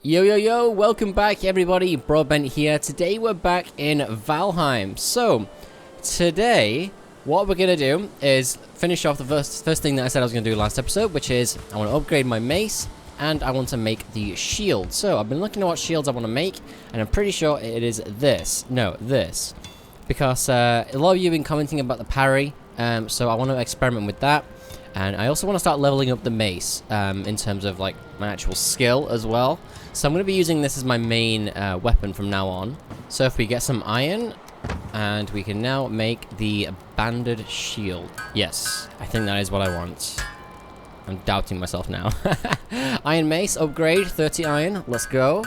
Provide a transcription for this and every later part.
Yo, welcome back everybody, Broadbent here. Today we're back in Valheim. So, today, what we're going to do is finish off the first thing that I said I was going to do last episode, which is I want to upgrade my mace, and I want to make the shield. So, I've been looking at what shields I want to make, and I'm pretty sure it is this. No, this. Because a lot of you have been commenting about the parry, so I want to experiment with that. And I also want to start leveling up the mace in terms of like my actual skill as well. So I'm going to be using this as my main weapon from now on. So if we get some iron, and we can now make the banded shield. Yes, I think that is what I want. I'm doubting myself now. Iron mace, upgrade, 30 iron, let's go.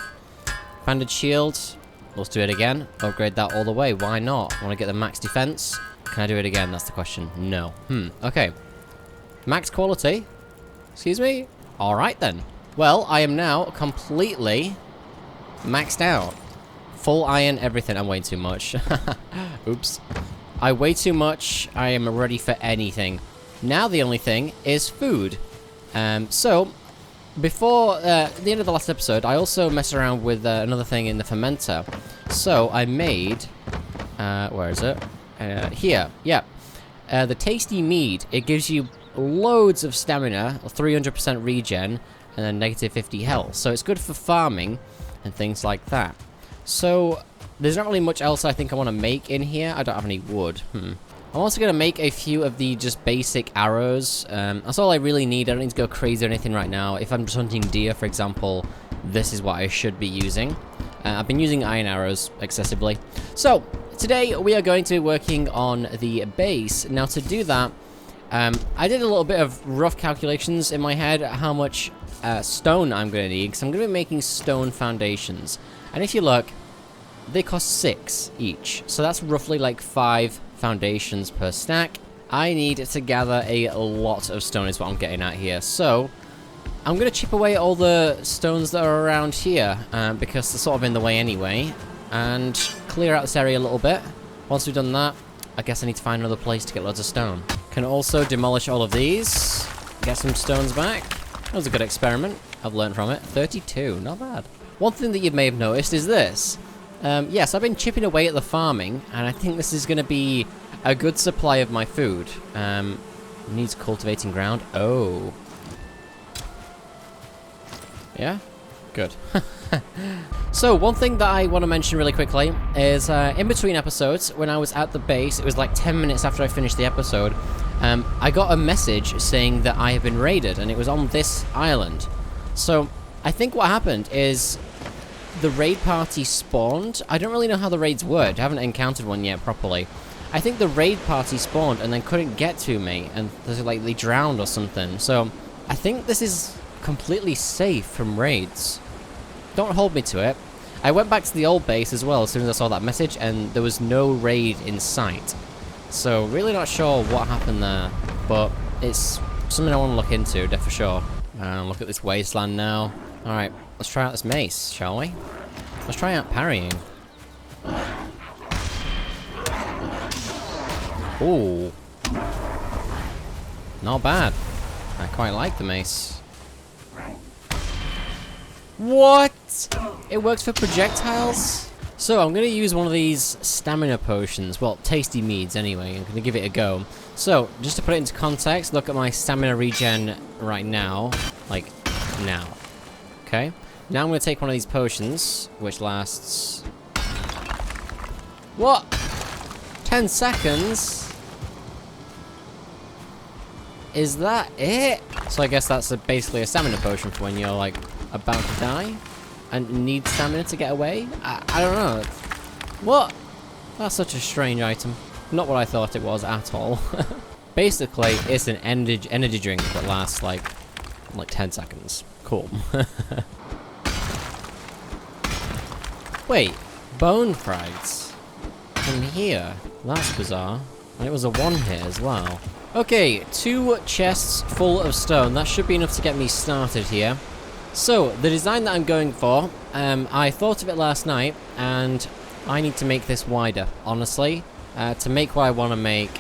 Banded shield, let's do it again. Upgrade that all the way, why not? I want to get the max defense. Can I do it again? That's the question. No. Okay. Max quality? Excuse me? Alright then. Well, I am now completely maxed out. Full iron, everything. I'm way too much. Oops. I weigh too much. I am ready for anything. Now the only thing is food. So, before the end of the last episode, I also messed around with another thing in the fermenter. So, I made... where is it? Here. Yeah. The tasty mead. It gives you loads of stamina, 300% regen, and then negative 50 health. So it's good for farming and things like that. So there's not really much else I think I want to make in here. I don't have any wood. I'm also going to make a few of the just basic arrows. That's all I really need. I don't need to go crazy or anything right now. If I'm just hunting deer, for example, this is what I should be using. I've been using iron arrows excessively. So today we are going to be working on the base. Now to do that, I did a little bit of rough calculations in my head at how much stone I'm going to need, because I'm going to be making stone foundations. And if you look, they cost 6 each. So that's roughly like 5 foundations per stack. I need to gather a lot of stone is what I'm getting at here. So I'm going to chip away all the stones that are around here, because they're sort of in the way anyway, and clear out this area a little bit. Once we've done that, I guess I need to find another place to get loads of stone. Can also demolish all of these, get some stones back. That was a good experiment. I've learned from it. 32, not bad. One thing that you may have noticed is this. Yes, I've been chipping away at the farming, and I think this is going to be a good supply of my food. Needs cultivating ground. Oh. Yeah? Good. So, one thing that I want to mention really quickly is, in between episodes, when I was at the base, it was like 10 minutes after I finished the episode, I got a message saying that I have been raided, and it was on this island. So, I think what happened is the raid party spawned. I don't really know how the raids worked. I haven't encountered one yet properly. I think the raid party spawned and then couldn't get to me, and like they drowned or something. So, I think this is completely safe from raids. Don't hold me to it. I went back to the old base as well as soon as I saw that message, and there was no raid in sight. So, really not sure what happened there, but it's something I want to look into, for sure. Look at this wasteland now. Alright, let's try out this mace, shall we? Let's try out parrying. Ooh. Not bad. I quite like the mace. What? It works for projectiles? So, I'm going to use one of these stamina potions. Well, tasty meads anyway. I'm going to give it a go. So, just to put it into context, look at my stamina regen right now. Like, now. Okay? Now I'm going to take one of these potions, which lasts... What? 10 seconds? Is that it? So I guess that's basically a stamina potion for when you're, like, about to die and need stamina to get away? I don't know. What? That's such a strange item. Not what I thought it was at all. Basically, it's an energy drink that lasts like 10 seconds. Cool. Wait, bone frags from here. That's bizarre. And it was a 1 hit as well. Okay, 2 chests full of stone. That should be enough to get me started here. So, the design that I'm going for, I thought of it last night, and I need to make this wider, honestly. To make what I want to make,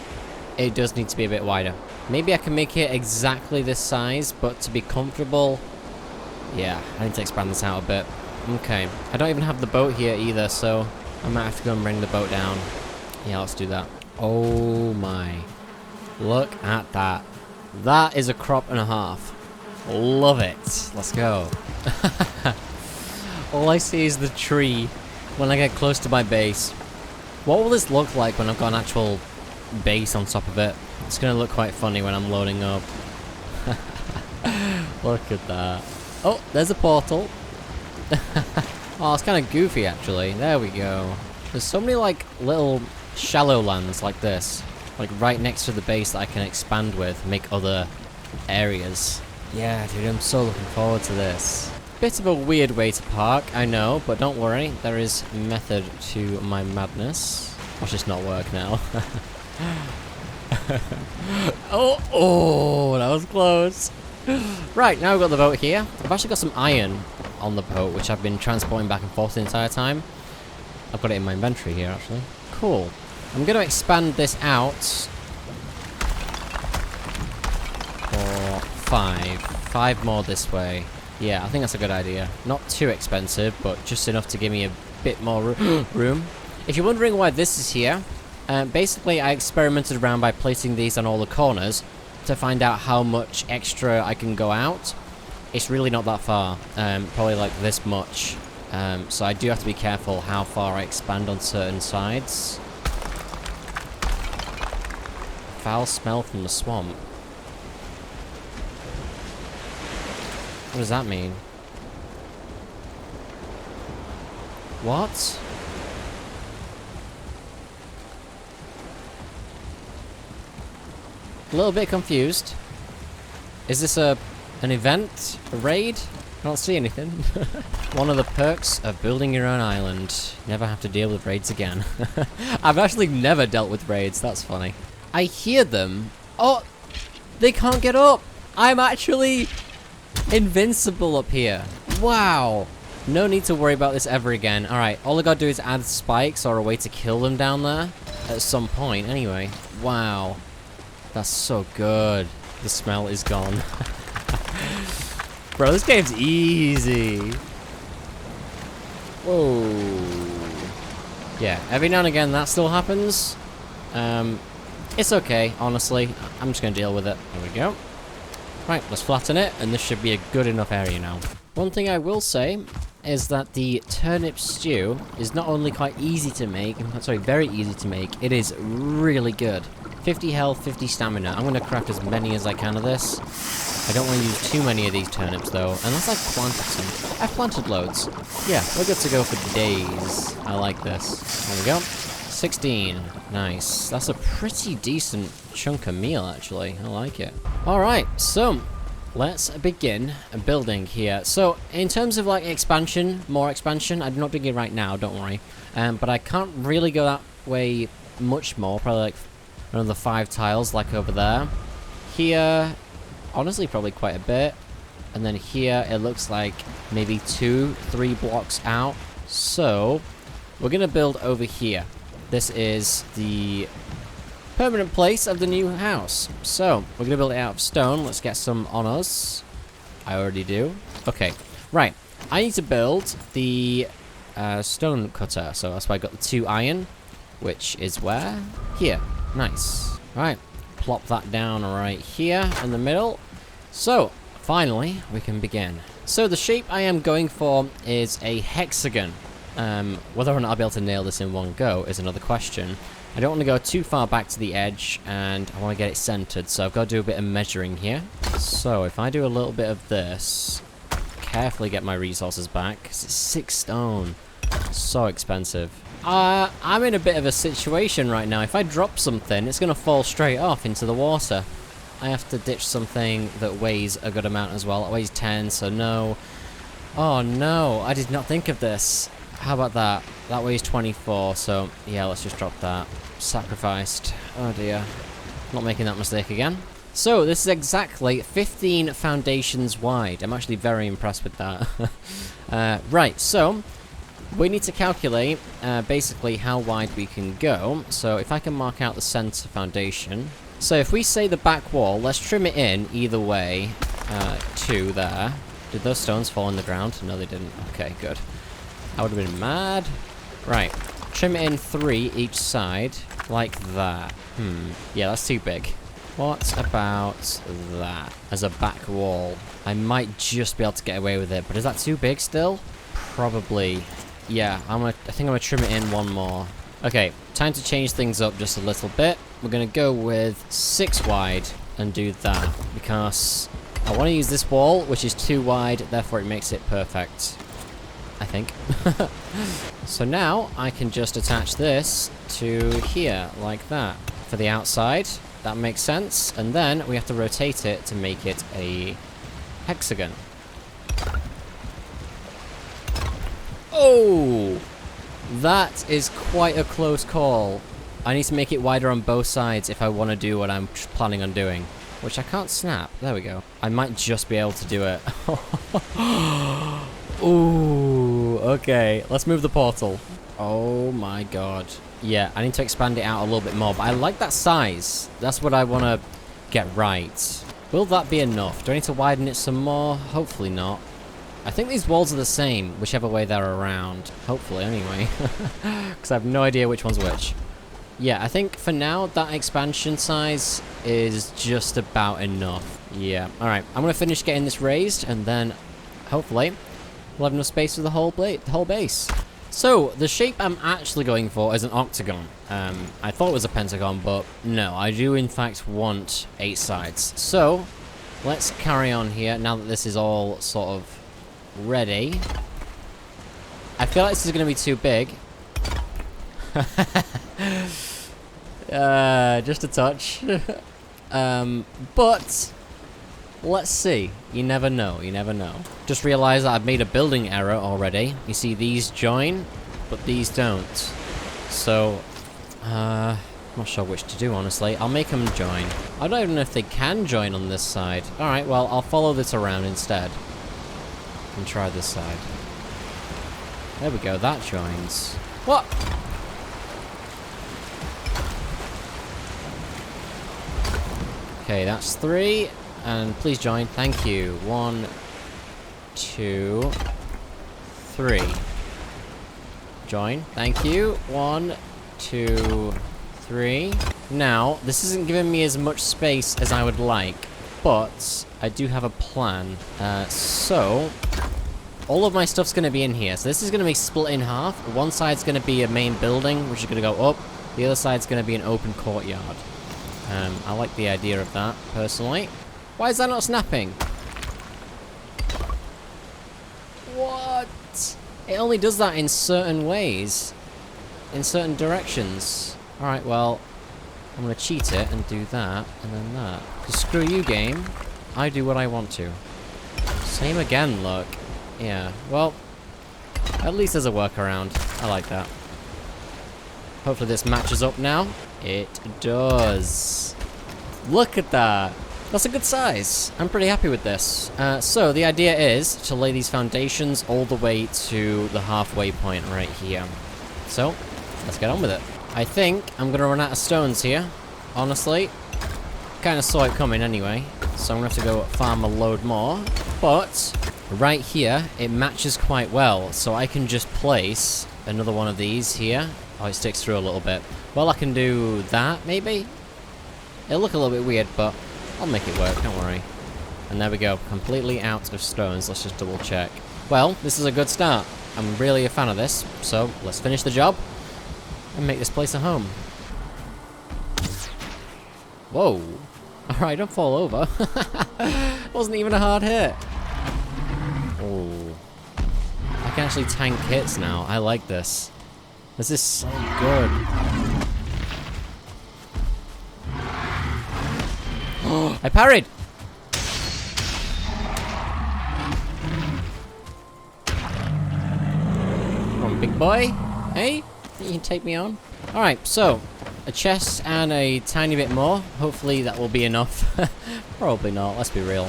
it does need to be a bit wider. Maybe I can make it exactly this size, but to be comfortable, yeah, I need to expand this out a bit. Okay. I don't even have the boat here either, so I might have to go and bring the boat down. Yeah, let's do that. Oh my. Look at that. That is a crop and a half. Love it. Let's go. All I see is the tree when I get close to my base. What will this look like when I've got an actual base on top of it? It's going to look quite funny when I'm loading up. Look at that. Oh, there's a portal. Oh, it's kind of goofy actually. There we go. There's so many like little shallow lands like this. Like right next to the base that I can expand with, make other areas. Yeah, dude, I'm so looking forward to this. Bit of a weird way to park, I know, but don't worry, there is method to my madness. Watch this not work now. oh, that was close. Right, now we've got the boat here. I've actually got some iron on the boat, which I've been transporting back and forth the entire time. I've got it in my inventory here, actually. Cool. I'm going to expand this out for 5. 5 more this way. Yeah, I think that's a good idea. Not too expensive, but just enough to give me a bit more room. If you're wondering why this is here, basically I experimented around by placing these on all the corners to find out how much extra I can go out. It's really not that far, probably like this much. So I do have to be careful how far I expand on certain sides. Foul smell from the swamp. What does that mean? What? A little bit confused. Is this an event? A raid? I don't see anything. One of the perks of building your own island. Never have to deal with raids again. I've actually never dealt with raids, that's funny. I hear them. Oh! They can't get up! I'm actually invincible up here. Wow! No need to worry about this ever again. Alright, all I gotta do is add spikes or a way to kill them down there. At some point, anyway. Wow. That's so good. The smell is gone. Bro, this game's easy. Whoa. Yeah, every now and again that still happens. It's okay, honestly. I'm just gonna deal with it. There we go. Right, let's flatten it, and this should be a good enough area now. One thing I will say is that the turnip stew is not only quite easy to make, sorry, very easy to make, it is really good. 50 health, 50 stamina. I'm gonna craft as many as I can of this. I don't want to use too many of these turnips though, unless I've planted some. I've planted loads. Yeah, we're good to go for days. I like this. There we go. 16. Nice. That's a pretty decent chunk of meal, actually. I like it. Alright, so let's begin building here. So, in terms of like expansion, more expansion, I'm not doing it right now, don't worry. But I can't really go that way much more. Probably like another 5 tiles like over there. Here, honestly, probably quite a bit. And then here, it looks like maybe 2-3 blocks out. So, we're going to build over here. This is the permanent place of the new house. So, we're going to build it out of stone. Let's get some on us. I already do. Okay, right. I need to build the stone cutter. So, that's why I got the 2 iron, which is where? Here. Nice. Right. Plop that down right here in the middle. So, finally, we can begin. So, the shape I am going for is a hexagon. Whether or not I'll be able to nail this in one go is another question. I don't want to go too far back to the edge, and I want to get it centered, so I've got to do a bit of measuring here. So, if I do a little bit of this, carefully get my resources back, because it's 6 stone. So expensive. I'm in a bit of a situation right now. If I drop something, it's going to fall straight off into the water. I have to ditch something that weighs a good amount as well. It weighs 10, so no. Oh no, I did not think of this. How about that? That weighs 24, so yeah, let's just drop that. Sacrificed. Oh dear. Not making that mistake again. So, this is exactly 15 foundations wide. I'm actually very impressed with that. Right, so we need to calculate basically how wide we can go. So, if I can mark out the center foundation. So, if we say the back wall, let's trim it in either way to there. Did those stones fall on the ground? No, they didn't. Okay, good. I would have been mad. Right. Trim it in 3 each side, like that. Yeah, that's too big. What about that as a back wall? I might just be able to get away with it, but is that too big still? Probably. Yeah, I think I'm gonna trim it in 1 more. Okay, time to change things up just a little bit. We're gonna go with 6 wide and do that because I want to use this wall, which is too wide, therefore it makes it perfect. I think. So now I can just attach this to here, like that. For the outside, that makes sense. And then we have to rotate it to make it a hexagon. Oh! That is quite a close call. I need to make it wider on both sides if I want to do what I'm planning on doing. Which I can't snap. There we go. I might just be able to do it. Ooh, okay. Let's move the portal. Oh my god. Yeah, I need to expand it out a little bit more, but I like that size. That's what I want to get right. Will that be enough? Do I need to widen it some more? Hopefully not. I think these walls are the same, whichever way they're around. Hopefully, anyway. Because I have no idea which one's which. Yeah, I think for now, that expansion size is just about enough. Yeah, alright. I'm going to finish getting this raised, and then, hopefully, we'll have enough space for the whole base. So, the shape I'm actually going for is an octagon. I thought it was a pentagon, but no, I do in fact want 8 sides. So, let's carry on here, now that this is all sort of ready. I feel like this is going to be too big. Just a touch. But let's see. You never know. You never know. Just realized that I've made a building error already. You see, these join, but these don't. So, I'm not sure which to do, honestly. I'll make them join. I don't even know if they can join on this side. Alright, well, I'll follow this around instead. And try this side. There we go, that joins. What? Okay, that's 3. And please join. Thank you. 1, 2, 3. Join. Thank you. 1, 2, 3. Now, this isn't giving me as much space as I would like, but I do have a plan. So, all of my stuff's going to be in here. So this is going to be split in half. One side's going to be a main building, which is going to go up. The other side's going to be an open courtyard. I like the idea of that, personally. Why is that not snapping? What? It only does that in certain ways. In certain directions. Alright, well, I'm going to cheat it and do that, and then that. Because screw you, game. I do what I want to. Same again, look. Yeah, well, at least there's a workaround. I like that. Hopefully this matches up now. It does. Look at that. That's a good size. I'm pretty happy with this. So the idea is to lay these foundations all the way to the halfway point right here. So, let's get on with it. I think I'm going to run out of stones here, honestly. Kind of saw it coming anyway, so I'm going to have to go farm a load more. But, right here, it matches quite well, so I can just place another one of these here. Oh, it sticks through a little bit. Well, I can do that, maybe? It'll look a little bit weird, but I'll make it work, don't worry. And there we go, completely out of stones. Let's just double check. Well, this is a good start. I'm really a fan of this, so let's finish the job and make this place a home. Whoa. Alright, don't fall over. Wasn't even a hard hit. Oh. I can actually tank hits now. I like this. This is so good. I parried! Come on, big boy. Hey, you can take me on. Alright, so, a chest and a tiny bit more. Hopefully that will be enough. Probably not, let's be real.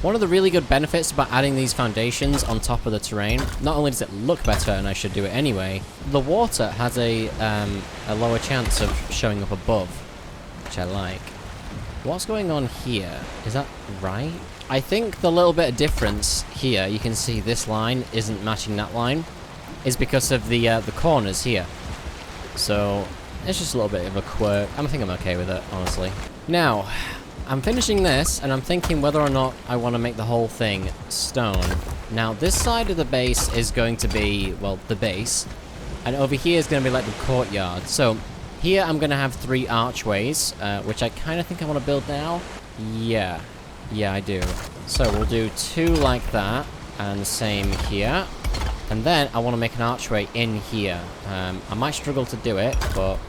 One of the really good benefits about adding these foundations on top of the terrain, not only does it look better, and I should do it anyway, the water has a lower chance of showing up above, which I like. What's going on here? Is that right? I think the little bit of difference here, you can see this line isn't matching that line, is because of the corners here. So it's just a little bit of a quirk. I think I'm okay with it, honestly. Now, I'm finishing this, and I'm thinking whether or not I want to make the whole thing stone. Now, this side of the base is going to be, well, the base, and over here is going to be like the courtyard. So here I'm going to have 3 archways, which I kind of think I want to build now. Yeah, I do. So we'll do 2 like that, and the same here. And then I want to make an archway in here. I might struggle to do it, but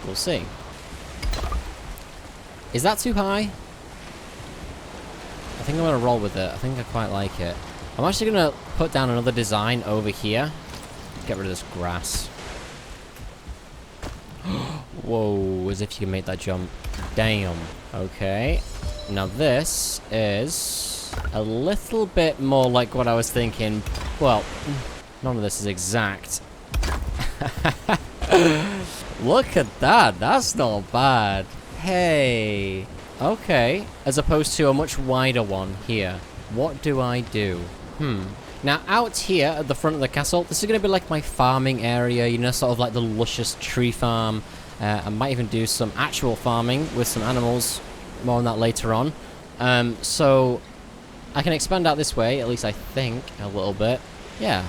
we'll see. Is that too high? I think I'm going to roll with it. I think I quite like it. I'm actually going to put down another design over here. Get rid of this grass. Whoa, as if you can make that jump. Damn. Okay. Now this is a little bit more like what I was thinking. Well, none of this is exact. Look at that. That's not bad. Hey. Okay. As opposed to a much wider one here. What do I do? Now, out here at the front of the castle, this is going to be like my farming area, you know, sort of like the luscious tree farm. I might even do some actual farming with some animals. More on that later on. So, I can expand out this way, at least I think, a little bit. Yeah.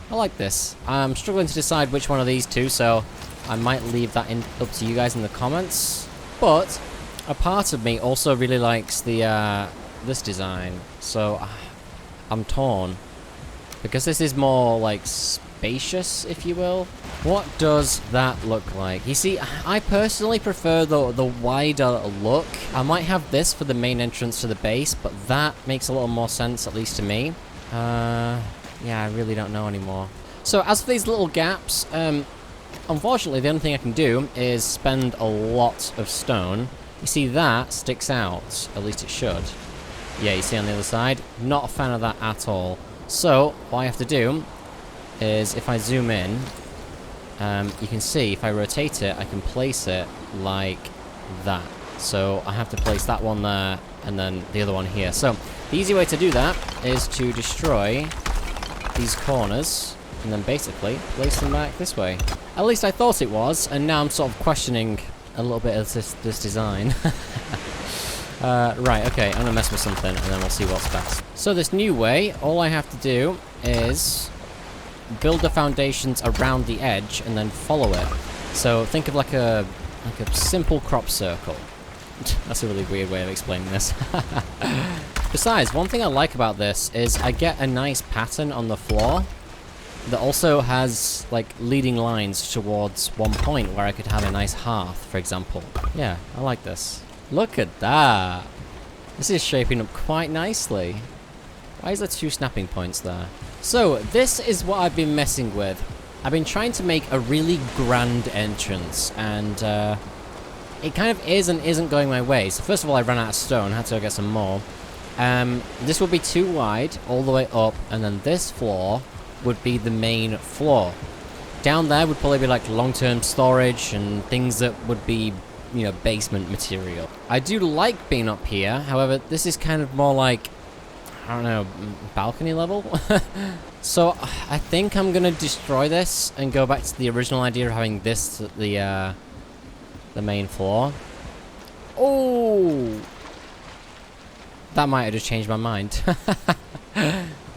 I like this. I'm struggling to decide which one of these two, so I might leave that up to you guys in the comments. But a part of me also really likes the this design, so I'm torn because this is more like spacious, if you will. What does that look like? You see, I personally prefer the wider look. I might have this for the main entrance to the base, but that makes a little more sense, at least to me. Yeah, I really don't know anymore. So as for these little gaps, unfortunately, the only thing I can do is spend a lot of stone. You see, that sticks out. At least it should. Yeah, you see on the other side? Not a fan of that at all. So, what I have to do is, if I zoom in, you can see, if I rotate it, I can place it like that. So, I have to place that one there, and then the other one here. So, the easy way to do that is to destroy these corners, and then basically place them back this way. At least I thought it was, and now I'm sort of questioning a little bit of this design. Right, okay, I'm gonna mess with something, and then we'll see what's best. So this new way, all I have to do is build the foundations around the edge, and then follow it. So think of like a simple crop circle. That's a really weird way of explaining this. Besides, one thing I like about this is I get a nice pattern on the floor that also has, like, leading lines towards one point where I could have a nice hearth, for example. Yeah, I like this. Look at that! This is shaping up quite nicely. Why is there 2 snapping points there? So, this is what I've been messing with. I've been trying to make a really grand entrance, and it kind of is and isn't going my way. So first of all, I ran out of stone, had to go get some more. This would be too wide, all the way up, and then this floor would be the main floor. Down there would probably be like long-term storage and things that would be, you know, basement material. I do like being up here, however, this is kind of more like, I don't know, balcony level? So, I think I'm gonna destroy this and go back to the original idea of having this at the main floor. Oh! That might have just changed my mind.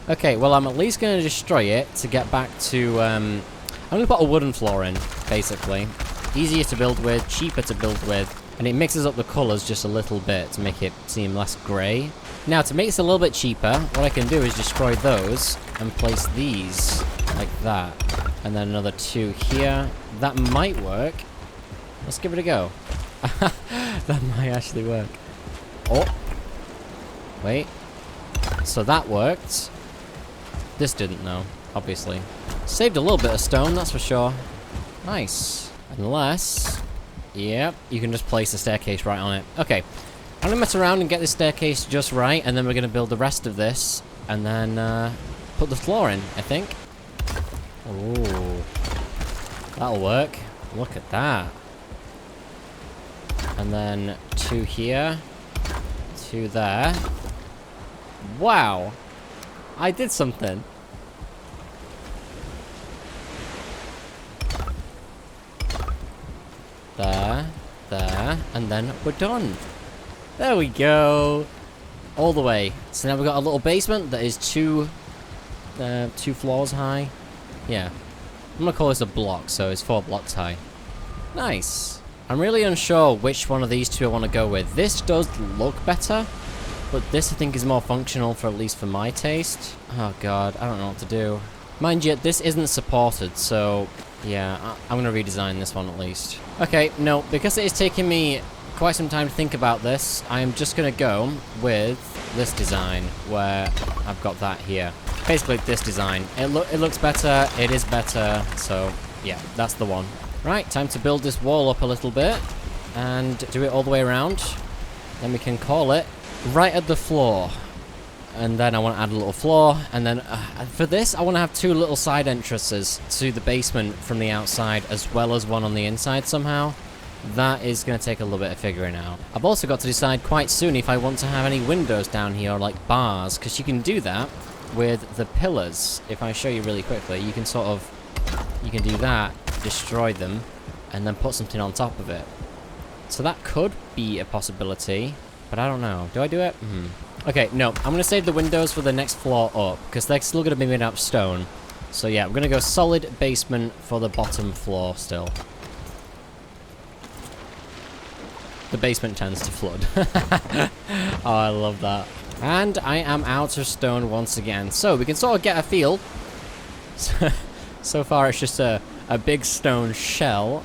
Okay, well, I'm at least going to destroy it to get back to, I'm going to put a wooden floor in, basically. Easier to build with, cheaper to build with, and it mixes up the colours just a little bit to make it seem less grey. Now, to make this a little bit cheaper, what I can do is destroy those and place these like that. And then another 2 here. That might work. Let's give it a go. That might actually work. Oh. Wait. So that worked. This didn't, though, obviously. Saved a little bit of stone, that's for sure. Nice. Unless... Yep, you can just place the staircase right on it. Okay. I'm gonna mess around and get this staircase just right, and then we're gonna build the rest of this, and then, put the floor in, I think. Ooh. That'll work. Look at that. And then 2 here. 2 there. Wow. I did something. There, and then we're done. There we go. All the way. So now we've got a little basement that is two floors high. Yeah. I'm gonna call this a block, so it's 4 blocks high. Nice. I'm really unsure which one of these two I want to go with. This does look better, but this I think is more functional, for at least for my taste. Oh god, I don't know what to do. Mind you, this isn't supported, so yeah, I'm gonna redesign this one at least. Okay, no, because it is taking me quite some time to think about this, I'm just gonna go with this design, where I've got that here. Basically this design. It looks better, it is better, so yeah, that's the one. Right, time to build this wall up a little bit, and do it all the way around. Then we can call it right at the floor. And then I want to add a little floor, and then for this I want to have 2 little side entrances to the basement from the outside, as well as one on the inside somehow. That is going to take a little bit of figuring out. I've also got to decide quite soon if I want to have any windows down here, or like bars, because you can do that with the pillars. If I show you really quickly, you can you can do that, destroy them, and then put something on top of it. So that could be a possibility, but I don't know. Do I do it? Okay, no. I'm going to save the windows for the next floor up, because they're still going to be made out of stone. So yeah, I'm going to go solid basement for the bottom floor still. The basement tends to flood. Oh, I love that. And I am out of stone once again. So we can sort of get a feel. So far it's just a big stone shell.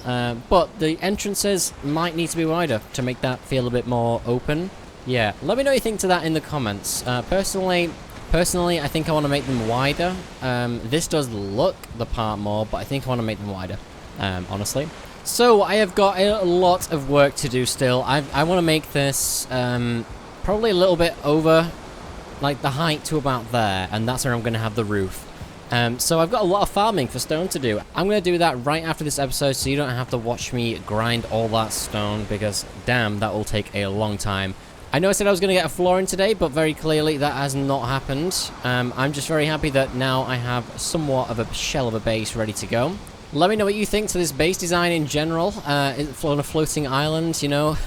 But the entrances might need to be wider to make that feel a bit more open. Yeah, let me know what you think to that in the comments. Personally, I think I want to make them wider. This does look the part more, but I think I want to make them wider, honestly. So I have got a lot of work to do still. I want to make this probably a little bit over, like the height to about there, and that's where I'm going to have the roof. So I've got a lot of farming for stone to do. I'm going to do that right after this episode, so you don't have to watch me grind all that stone, because damn, that will take a long time. I know I said I was going to get a floor in today, but very clearly that has not happened. I'm just very happy that now I have somewhat of a shell of a base ready to go. Let me know what you think to this base design in general. On a floating island, you know.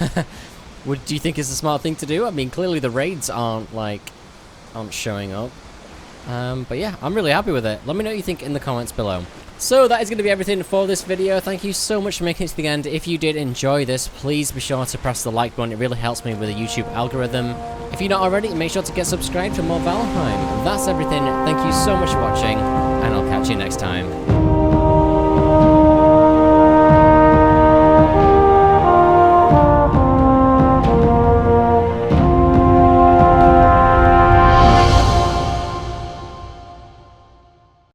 Do you think it's a smart thing to do? I mean, clearly the raids aren't showing up. But yeah, I'm really happy with it. Let me know what you think in the comments below. So that is going to be everything for this video. Thank you so much for making it to the end. If you did enjoy this, please be sure to press the like button. It really helps me with the YouTube algorithm. If you're not already, make sure to get subscribed for more Valheim. That's everything. Thank you so much for watching, and I'll catch you next time.